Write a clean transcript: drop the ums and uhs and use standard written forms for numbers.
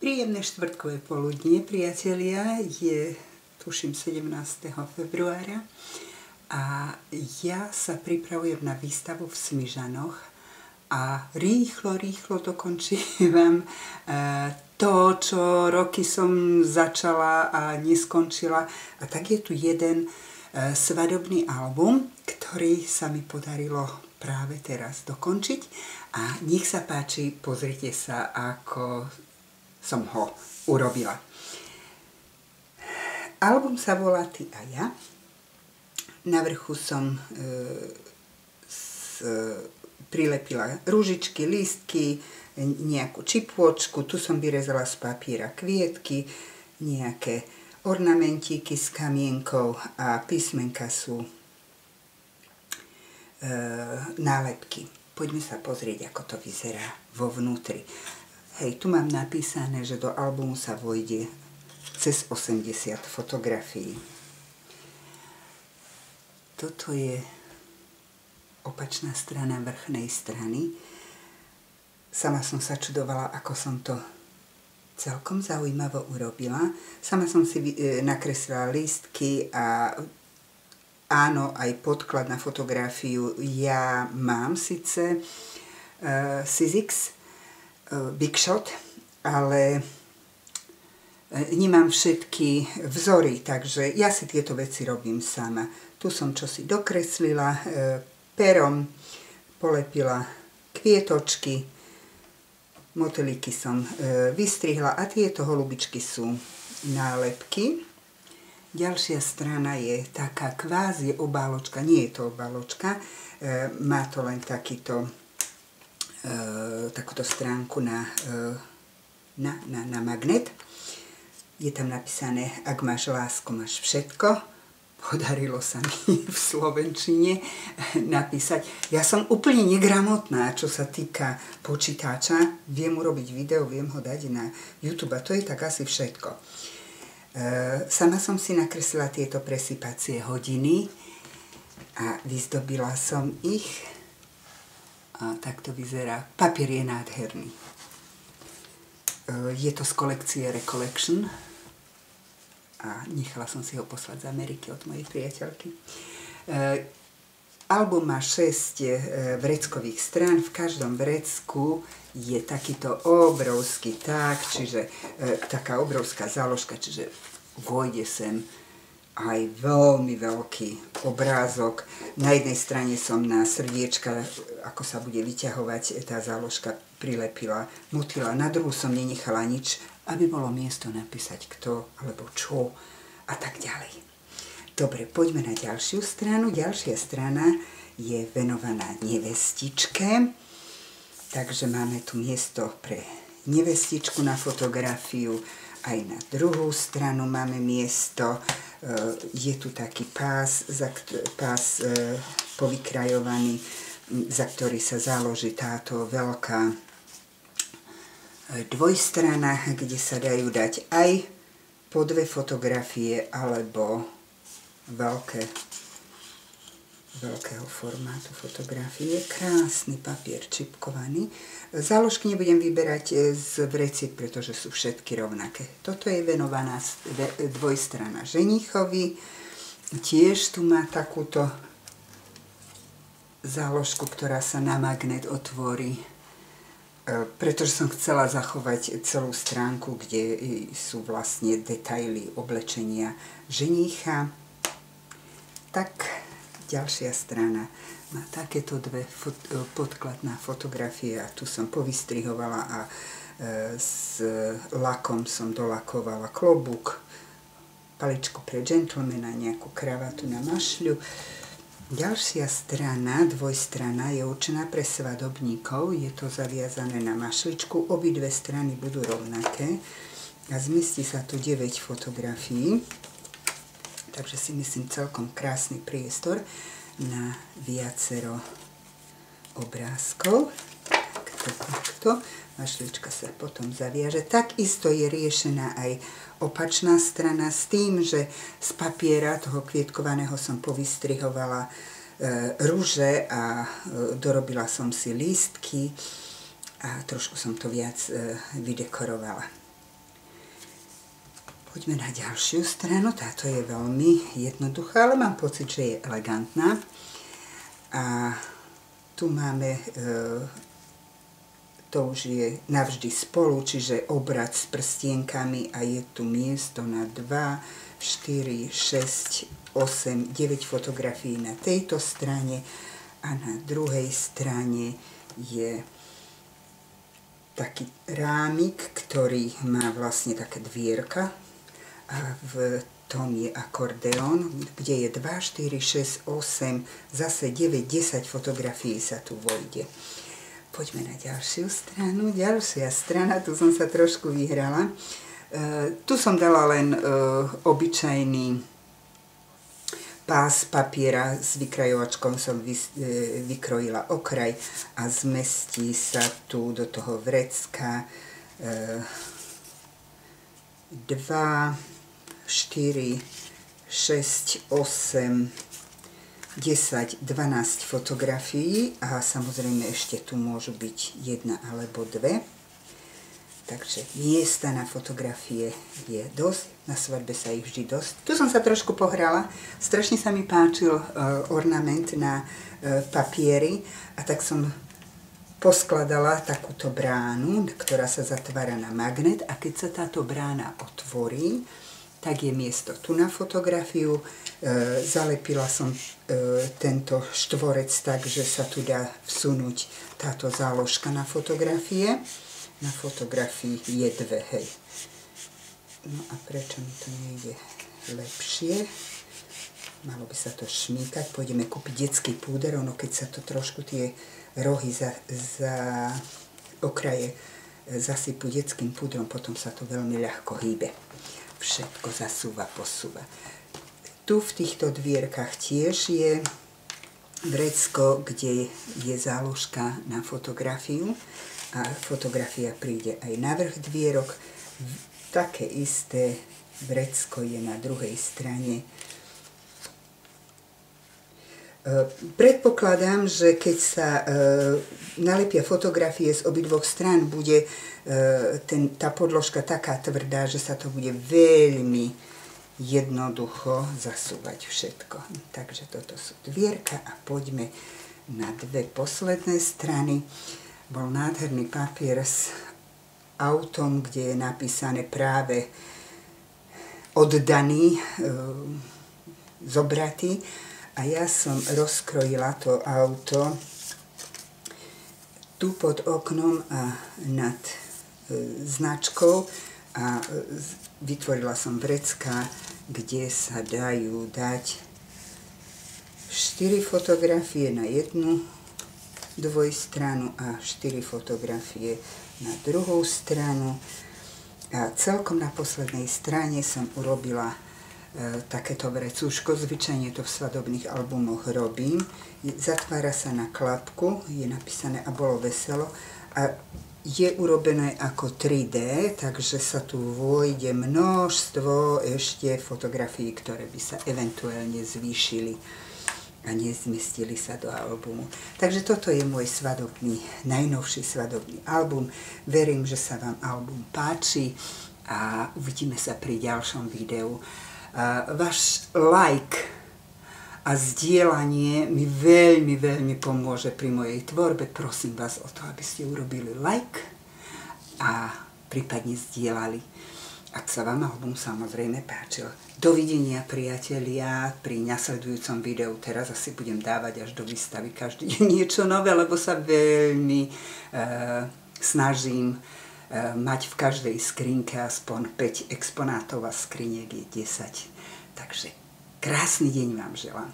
Príjemné štvrtkové poludnie, priatelia, je tuším 17. februára a ja sa pripravujem na výstavu v Smižanoch a rýchlo dokončívam to, čo roky som začala a neskončila. A tak je tu jeden svadobný album, ktorý sa mi podarilo práve teraz dokončiť a nech sa páči, pozrite sa, ako som ho urobila. Album sa volá Ty a ja. Na vrchu som prilepila ružičky, lístky, nejakú čipôčku. Tu som vyrezala z papiera kvietky, nejaké ornamentíky s kamienkou a písmenka sú nálepky. Poďme sa pozrieť, ako to vyzerá vo vnútri. Hej, tu mám napísané, že do albumu sa vojde cez 80 fotografií. Toto je opačná strana vrchnej strany. Sama som sa čudovala, ako som to celkom zaujímavo urobila. Sama som si nakreslila lístky a áno, aj podklad na fotografiu ja mám síce Sizzix Big Shot, ale nemám všetky vzory, takže ja si tieto veci robím sama. Tu som čosi dokreslila, perom polepila kvietočky, motylíky som vystrihla a tieto holubičky sú nálepky. Ďalšia strana je taká kvázi obáločka, nie je to obáločka, má to len takúto stránku na magnet. Je tam napísané, ak máš lásku, máš všetko. Podarilo sa mi v slovenčine napísať. Ja som úplne negramotná, čo sa týka počítača. Viem urobiť video, viem ho dať na YouTube a to je tak asi všetko. Sama som si nakreslila tieto presypacie hodiny a vyzdobila som ich. A tak to vyzerá. Papier je nádherný. Je to z kolekcie Recollection a nechala som si ho poslať z Ameriky od mojej priateľky. Album má 6 vreckových strán. V každom vrecku je takýto obrovský tak, čiže taká obrovská záložka, čiže vojde sem aj veľmi veľký obrázok. Na jednej strane som na srdiečka, ako sa bude vyťahovať tá záložka, prilepila motýla. Na druhú som nenechala nič, aby bolo miesto napísať kto alebo čo a tak ďalej. Dobre, poďme na ďalšiu stranu. Ďalšia strana je venovaná nevestičke. Takže máme tu miesto pre nevestičku na fotografiu. Aj na druhú stranu máme miesto. Je tu taký pás povykrajovaný, za ktorý sa založí táto veľká dvojstrana, kde sa dajú dať aj po 2 fotografie alebo veľkého formátu fotografie. Krásny papier čipkovaný. Záložky nebudem vyberať z vreciek, pretože sú všetky rovnaké. Toto je venovaná dvojstrana ženichovi. Tiež tu má takúto záložku, ktorá sa na magnet otvorí, pretože som chcela zachovať celú stránku, kde sú vlastne detaily oblečenia ženicha. Tak ďalšia strana má takéto 2 podkladná fotografie a tu som povystrihovala a s lakom som dolakovala klobúk, paličku pre gentlemana, nejakú kravatu na mašľu. Ďalšia strana, dvojstrana, je určená pre svadobníkov. Je to zaviazané na mašličku. Obidve strany budú rovnaké a zmestí sa tu 9 fotografií. Takže si myslím celkom krásny priestor na viacero obrázkov. Takto. Mašlička sa potom zaviaže. Takisto je riešená aj opačná strana s tým, že z papiera toho kvietkovaného som povystrihovala rúže a dorobila som si lístky a trošku som to viac vydekorovala. Poďme na ďalšiu stranu, táto je veľmi jednoduchá, ale mám pocit, že je elegantná. A tu máme, to už je navždy spolu, čiže obrad s prstienkami a je tu miesto na 2, 4, 6, 8, 9 fotografií na tejto strane a na druhej strane je taký rámik, ktorý má vlastne také dvierka a v tom je akordeón, kde je 2, 4, 6, 8, zase 9, 10 fotografií sa tu vojde. Poďme na ďalšiu stranu. Ďalšia strana, tu som sa trošku vyhrala. Tu som dala len obyčajný pás papiera, s vykrajovačkou som vykrojila okraj a zmestí sa tu do toho vrecka 2, 4, 6, 8, 10, 12 fotografií a samozrejme ešte tu môžu byť jedna alebo dve. Takže miesta na fotografie je dosť, na svadbe sa ich vždy dosť. Tu som sa trošku pohrala, strašne sa mi páčil ornament na papieri a tak som poskladala takúto bránu, ktorá sa zatvára na magnet a keď sa táto brána otvorí, tak je miesto tu na fotografiu. Zalepila som tento štvorec tak, že sa tu dá vsunúť táto záložka na fotografie. Na fotografii je dve, hej. No a prečo mi to nejde lepšie? Malo by sa to šmýkať. Pôjdeme kúpiť detský púder, ono keď sa to trošku tie rohy za okraje zasypú detským púdrom, potom sa to veľmi ľahko hýbe. Všetko zasúva, posúva. Tu v týchto dvierkach tiež je vrecko, kde je záložka na fotografiu a fotografia príde aj na vrch dvierok. Také isté vrecko je na druhej strane. Predpokladám, že keď sa nalepia fotografie z obidvoch strán, bude tá podložka taká tvrdá, že sa to bude veľmi jednoducho zasúvať všetko. Takže toto sú dvierka a poďme na dve posledné strany. Bol nádherný papier s autom, kde je napísané práve oddaný, zobratý. A ja som rozkrojila to auto tu pod oknom a nad značkou a vytvorila som vrecká, kde sa dajú dať 4 fotografie na jednu dvojstranu a 4 fotografie na druhú stranu. A celkom na poslednej strane som urobila takéto vrecúško, zvyčajne to v svadobných albumoch robím. Zatvára sa na klapku, je napísané a bolo veselo a je urobené ako 3D, takže sa tu vojde množstvo ešte fotografií, ktoré by sa eventuálne zvýšili a nezmestili sa do albumu. Takže toto je môj svadobný, najnovší svadobný album. Verím, že sa vám album páči a uvidíme sa pri ďalšom videu. Váš like a zdieľanie mi veľmi, veľmi pomôže pri mojej tvorbe. Prosím vás o to, aby ste urobili like a prípadne zdieľali, ak sa vám album samozrejme páčil. Dovidenia, priatelia, pri nasledujúcom videu. Teraz asi budem dávať až do výstavy každý deň niečo nové, lebo sa veľmi snažím mať v každej skrinke aspoň 5 exponátov a skriniek je 10. Takže krásny deň vám želám.